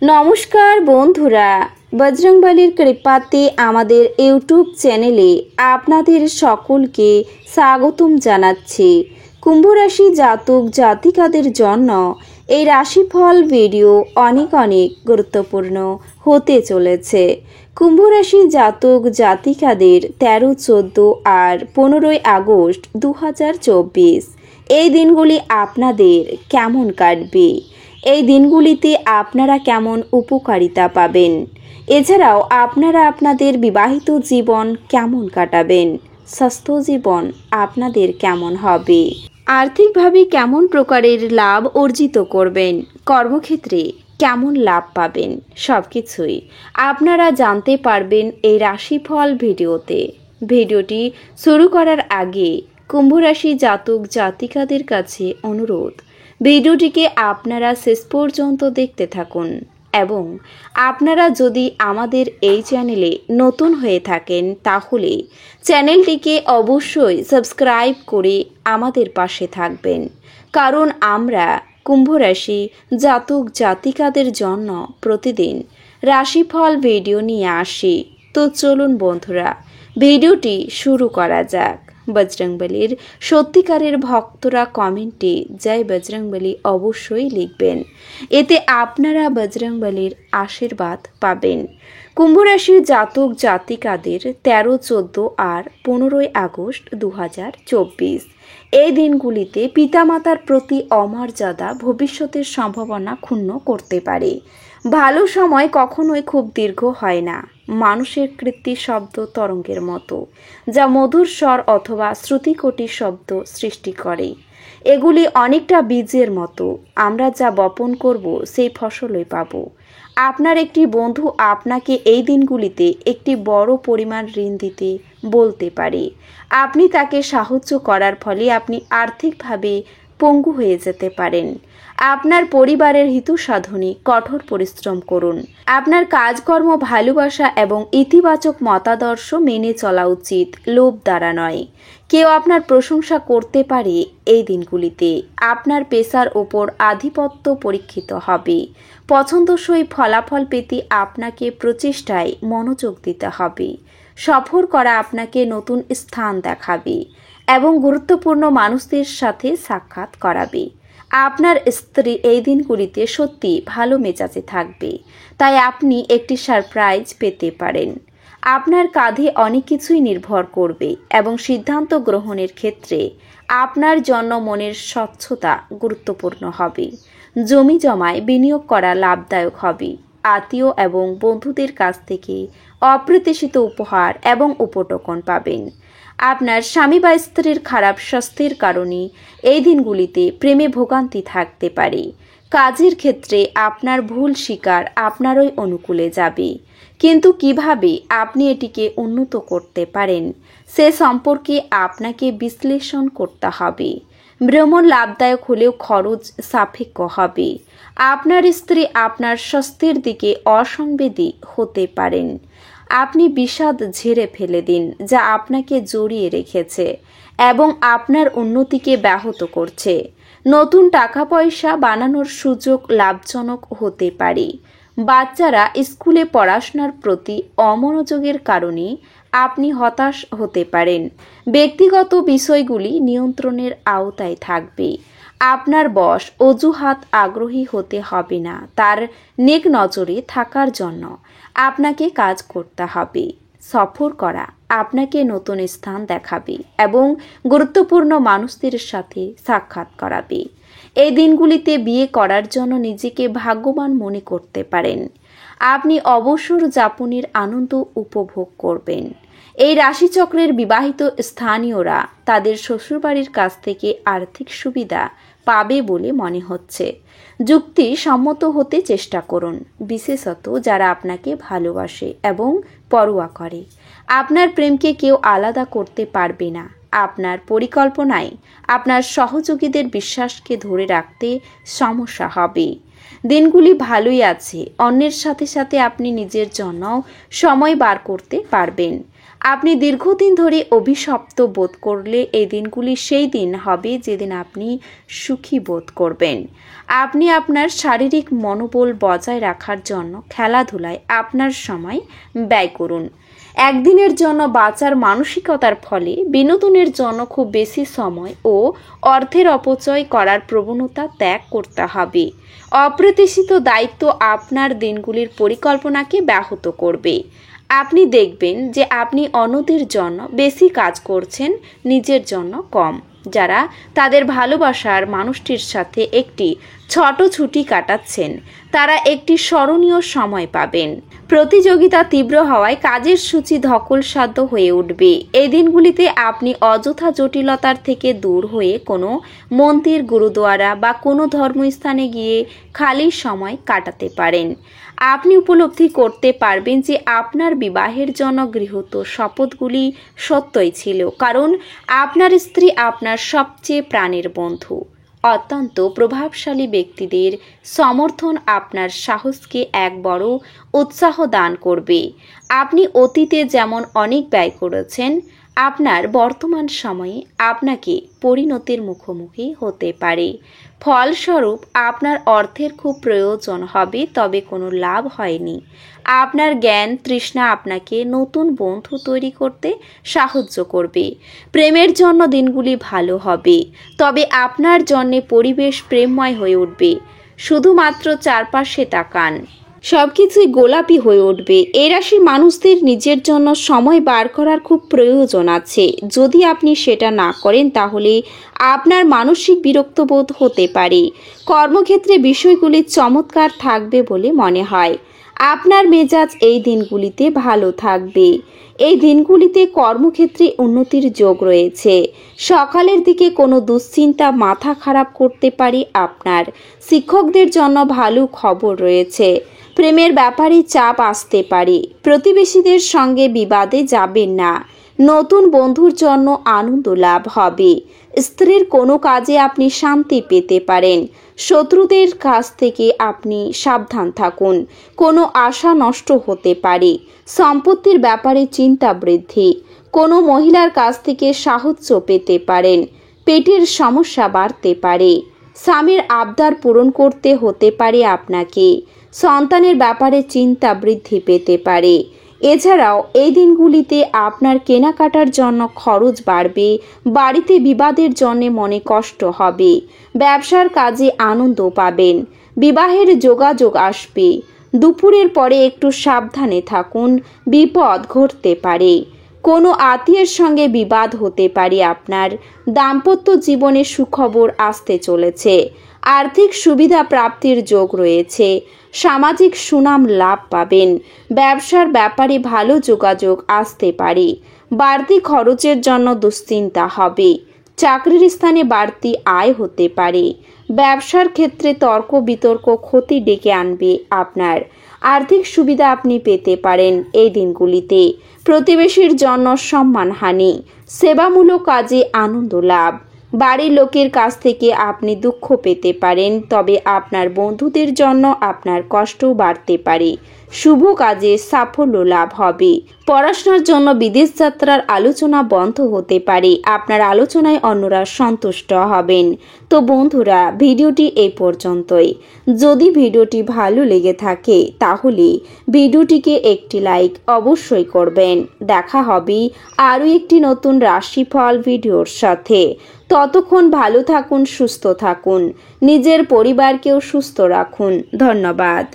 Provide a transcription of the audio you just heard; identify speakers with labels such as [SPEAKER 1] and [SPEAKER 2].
[SPEAKER 1] নমস্কার বন্ধুরা, বজরংবলীর কৃপাতে আমাদের ইউটিউব চ্যানেলে আপনাদের সকলকে স্বাগতম জানাচ্ছি। কুম্ভ রাশি জাতক জাতিকাদের জন্য এই রাশিফল ভিডিও অনেক গুরুত্বপূর্ণ হতে চলেছে। কুম্ভ রাশি জাতক জাতিকাদের 13, 14 আর 15 আগস্ট 2024 এই দিনগুলি আপনাদের কেমন কাটবে, এই দিনগুলিতে আপনারা কেমন উপকারিতা পাবেন, এছাড়াও আপনারা আপনাদের বিবাহিত জীবন কেমন কাটাবেন, স্বাস্থ্য জীবন আপনাদের কেমন হবে, আর্থিকভাবে কেমন প্রকারের লাভ অর্জিত করবেন, কর্মক্ষেত্রে কেমন লাভ পাবেন, সব কিছুই আপনারা জানতে পারবেন এই রাশিফল ভিডিওতে। ভিডিওটি শুরু করার আগে কুম্ভ রাশি জাতক জাতিকাদের কাছে অনুরোধ, ভিডিওটিকে আপনারা শেষ পর্যন্ত দেখতে থাকুন এবং আপনারা যদি আমাদের এই চ্যানেলে নতুন হয়ে থাকেন তাহলে চ্যানেলটিকে অবশ্যই সাবস্ক্রাইব করে আমাদের পাশে থাকবেন, কারণ আমরা কুম্ভ রাশি জাতক জাতিকাদের জন্য প্রতিদিন রাশিফল ভিডিও নিয়ে আসি। তো চলুন বন্ধুরা, ভিডিওটি শুরু করা যাক। বজরংবলীর সত্যিকারের ভক্তরা কমেন্টে জয় বজরংবলী অবশ্যই লিখবেন, এতে আপনারা বজরংবলীর আশীর্বাদ পাবেন। কুম্ভ রাশির জাতক জাতিকাদের 13, 14 আর 15 আগস্ট 2024 এই দিনগুলিতে পিতামাতার প্রতি অমর্যাদা ভবিষ্যতের সম্ভাবনা ক্ষুণ্ণ করতে পারে। ভালো সময় কখনোই খুব দীর্ঘ হয় না। মানুষের কৃত্তি শব্দ তরঙ্গের মতো, যা মধুর স্বর অথবা শ্রুতিকটি শব্দ সৃষ্টি করে। এগুলি অনেকটা বীজের মতো, আমরা যা বপন করব সেই ফসলই পাব। আপনার একটি বন্ধু আপনাকে এই দিনগুলিতে একটি বড় পরিমাণ ঋণ দিতে বলতে পারে। আপনি তাকে সাহায্য করার ফলে আপনি আর্থিকভাবে পঙ্গু হয়ে যেতে পারেন। আপনার পরিবারের হিত সাধনে কঠোর পরিশ্রম করুন। আপনার কাজকর্ম ভালোবাসা এবং ইতিবাচক মতাদর্শ মেনে চলা উচিত, লোভ দ্বারা নয়। কেউ আপনার প্রশংসা করতে পারে। এই দিনগুলিতে আপনার পেশার ওপর আধিপত্য পরীক্ষিত হবে। পছন্দসই ফলাফল পেতে আপনাকে প্রচেষ্টায় মনোযোগ দিতে হবে। সফর করা আপনাকে নতুন স্থান দেখাবে এবং গুরুত্বপূর্ণ মানুষদের সাথে সাক্ষাৎ করাবে। আপনার স্ত্রী এই দিনগুলিতে সত্যি ভালো মেজাজে থাকবে, তাই আপনি একটি সারপ্রাইজ পেতে পারেন। আপনার কাঁধে অনেক কিছুই নির্ভর করবে এবং সিদ্ধান্ত গ্রহণের ক্ষেত্রে আপনার জন্য মনের স্বচ্ছতা গুরুত্বপূর্ণ হবে। জমি জমায় বিনিয়োগ করা লাভদায়ক হবে। আত্মীয় এবং বন্ধুদের কাছ থেকে অপ্রত্যাশিত উপহার এবং উপটোকন পাবেন। আপনার স্বামী বা স্ত্রীর খারাপ স্বাস্থ্যের কারণে এই দিনগুলিতে প্রেমে ভোগান্তি থাকতে পারে। কাজের ক্ষেত্রে আপনার ভুল স্বীকার আপনারই অনুকূলে যাবে, কিন্তু কিভাবে আপনি এটিকে উন্নত করতে পারেন সে সম্পর্কে আপনাকে বিশ্লেষণ করতে হবে। ভ্রমণ লাভদায়ক হলেও খরচ সাপেক্ষ হবে। আপনার স্ত্রী আপনার স্বাস্থ্যের দিকে অসংবেদী হতে পারেন। আপনি বিষাদ ঝেড়ে ফেলে দিন, যা আপনাকে জড়িয়ে রেখেছে এবং আপনার উন্নতিকে ব্যাহত করছে। নতুন টাকা পয়সা বানানোর সুযোগ লাভজনক হতে পারে। বাচ্চারা স্কুলে পড়াশোনার প্রতি অমনোযোগের কারণে আপনি হতাশ হতে পারেন। ব্যক্তিগত বিষয়গুলি নিয়ন্ত্রণের আওতায় থাকবে। আপনার বস অজুহাত আগ্রহী হতে হবে না, তার নেক নজরে থাকার জন্য আপনাকে কাজ করতে হবে। সফর করা আপনাকে নতুন স্থান দেখাবে এবং গুরুত্বপূর্ণ মানুষদের সাথে সাক্ষাৎ করাবে। এই দিনগুলিতে বিয়ে করার জন্য নিজেকে ভাগ্যবান মনে করতে পারেন। আপনি অবসর যাপনের আনন্দ উপভোগ করবেন। এই রাশিচক্রের বিবাহিত স্থানীয়রা তাদের শ্বশুরবাড়ির কাছ থেকে আর্থিক সুবিধা পাবে বলে মনে হচ্ছে। যুক্তি সম্মত হতে চেষ্টা করুন, বিশেষত যারা আপনাকে ভালোবাসে এবং পরোয়া করে। আপনার প্রেমকে কেউ আলাদা করতে পারবে না। আপনার পরিকল্পনায় আপনার সহযোগীদের বিশ্বাসকে ধরে রাখতে সমস্যা হবে। দিনগুলি ভালোই আছে। অন্যের সাথে সাথে আপনি নিজের জন্য সময় বার করতে পারবেন। আপনি দীর্ঘদিন ধরে অভিশপ্ত বোধ করলে এই দিনগুলি সেই দিন হবে যেদিন আপনি সুখী বোধ করবেন। আপনি আপনার শারীরিক মনোবল বজায় রাখার জন্য খেলাধুলায় আপনার সময় ব্যয় করুন। একদিনের জন্য বাঁচার মানসিকতার ফলে বিনোদনের জন্য খুব বেশি সময় ও অর্থের অপচয় করার প্রবণতা ত্যাগ করতে হবে। অপ্রত্যাশিত দায়িত্ব আপনার দিনগুলির পরিকল্পনাকে ব্যাহত করবে। আপনি দেখবেন যে আপনি অন্যদের জন্য বেশি কাজ করছেন, নিজের জন্য কম। যারা তাদের ভালোবাসার মানুষটির সাথে একটি ছোট ছুটি কাটাচ্ছেন তারা একটি স্মরণীয় সময় পাবেন। প্রতিযোগিতা তীব্র হওয়ায় কাজের সূচি ধকলসাধ্য হয়ে উঠবে। এই দিনগুলিতে আপনি অযথা জটিলতার থেকে দূর হয়ে কোনো মন্দির, গুরুদুয়ারা বা কোনো ধর্মস্থানে গিয়ে খালি সময় কাটাতে পারেন। আপনি উপলব্ধি করতে পারবেন যে আপনার বিবাহের জন্য গৃহীত শপথগুলি সত্যই ছিল, কারণ আপনার স্ত্রী আপনার সবচেয়ে প্রাণের বন্ধু। অত্যন্ত প্রভাবশালী ব্যক্তিদের সমর্থন আপনার সাহসকে এক বড় উৎসাহ দান করবে। আপনি অতীতে যেমন অনেক ব্যয় করেছেন, আপনার বর্তমান সময়ে আপনাকে পরিণতির মুখোমুখি হতে পারে। ফলস্বরূপ আপনার অর্থের খুব প্রয়োজন হবে, তবে কোনো লাভ হয়নি। আপনার জ্ঞান তৃষ্ণা আপনাকে নতুন বন্ধু তৈরি করতে সাহায্য করবে। প্রেমের জন্য দিনগুলি ভালো হবে, তবে আপনার জন্য পরিবেশ প্রেমময় হয়ে উঠবে। শুধুমাত্র চারপাশে তাকান, সবকিছুই গোলাপি হয়ে উঠবে। এই রাশির মানুষদের নিজের জন্য সময় বার করার খুব প্রয়োজন আছে। যদি আপনি সেটা না করেন তাহলে আপনার মানসিক বিরক্তবোধ হতে পারে। কর্মক্ষেত্রে বিষয়গুলি চমৎকার থাকবে বলে মনে হয়। আপনার মেজাজ এই দিনগুলিতে ভালো থাকবে। এই দিনগুলিতে কর্মক্ষেত্রে উন্নতির যোগ রয়েছে। সকালের দিকে কোনো দুশ্চিন্তা মাথা খারাপ করতে পারে আপনার। শিক্ষকদের জন্য ভালো খবর রয়েছে। প্রেমের ব্যাপারে চাপ আসতে পারে। প্রতিবেশীদের সঙ্গে বিবাদে যাবেন না। নতুন বন্ধুর জন্য আনন্দ লাভ হবে। স্ত্রীর কোনো কাজে আপনি শান্তি পেতে পারেন। শত্রুদের কাছ থেকে আপনি সাবধান থাকুন। কোনো আশা নষ্ট হতে পারে। সম্পত্তির ব্যাপারে চিন্তা বৃদ্ধি। কোনো মহিলার কাছ থেকে সাহায্য পেতে পারেন। পেটের সমস্যা বাড়তে পারে। স্বামীর আবদার পূরণ করতে হতে পারে আপনাকে। সন্তানের ব্যাপারে চিন্তা বৃদ্ধি পেতে পারে। এছাড়াও এই দিনগুলিতে আপনার কেনাকাটার জন্য খরচ বাড়বে। বাড়িতে বিবাদের জন্য মনে কষ্ট হবে। ব্যবসার কাজে আনন্দ পাবেন। বিবাহের যোগাযোগ আসবে। দুপুরের পরে একটু সাবধানে থাকুন, বিপদ ঘটতে পারে। কোনো আত্মীয়ের সঙ্গে বিবাদ হতে পারে আপনার। দাম্পত্য জীবনে সুখবর আসতে চলেছে। আর্থিক সুবিধা প্রাপ্তির যোগ রয়েছে। সামাজিক সুনাম লাভ পাবেন। ব্যবসার ব্যাপারে ভালো যোগাযোগ আসতে পারে। বাড়তি খরচের জন্য দুশ্চিন্তা হবে। চাকরির স্থানে বাড়তি আয় হতে পারে। ব্যবসার ক্ষেত্রে তর্ক বিতর্ক ক্ষতি ডেকে আনবে আপনার। আর্থিক সুবিধা আপনি পেতে পারেন এই দিনগুলিতে। প্রতিবেশীর জন্য সম্মানহানি। সেবামূলক কাজে আনন্দ লাভ। বাড়ির লোকের কাছ থেকে আপনি দুঃখ পেতে পারেন, তবে আপনার বন্ধুদের জন্য আপনার কষ্টও বাড়তে পারে। শুভ কাজে সাফল্য লাভ হবে। পড়াশোনার জন্য বিদেশ যাত্রার আলোচনা বন্ধ হতে পারে। আপনার আলোচনায় অন্যরা সন্তুষ্ট হবেন। তো বন্ধুরা, ভিডিওটি এই পর্যন্তই। যদি ভিডিওটি ভালো লেগে থাকে তাহলে ভিডিওটিকে একটি লাইক অবশ্যই করবেন। দেখা হবে আরও একটি নতুন রাশিফল ভিডিওর সাথে। ততক্ষণ ভালো থাকুন, সুস্থ থাকুন, নিজের পরিবারকেও সুস্থ রাখুন। ধন্যবাদ।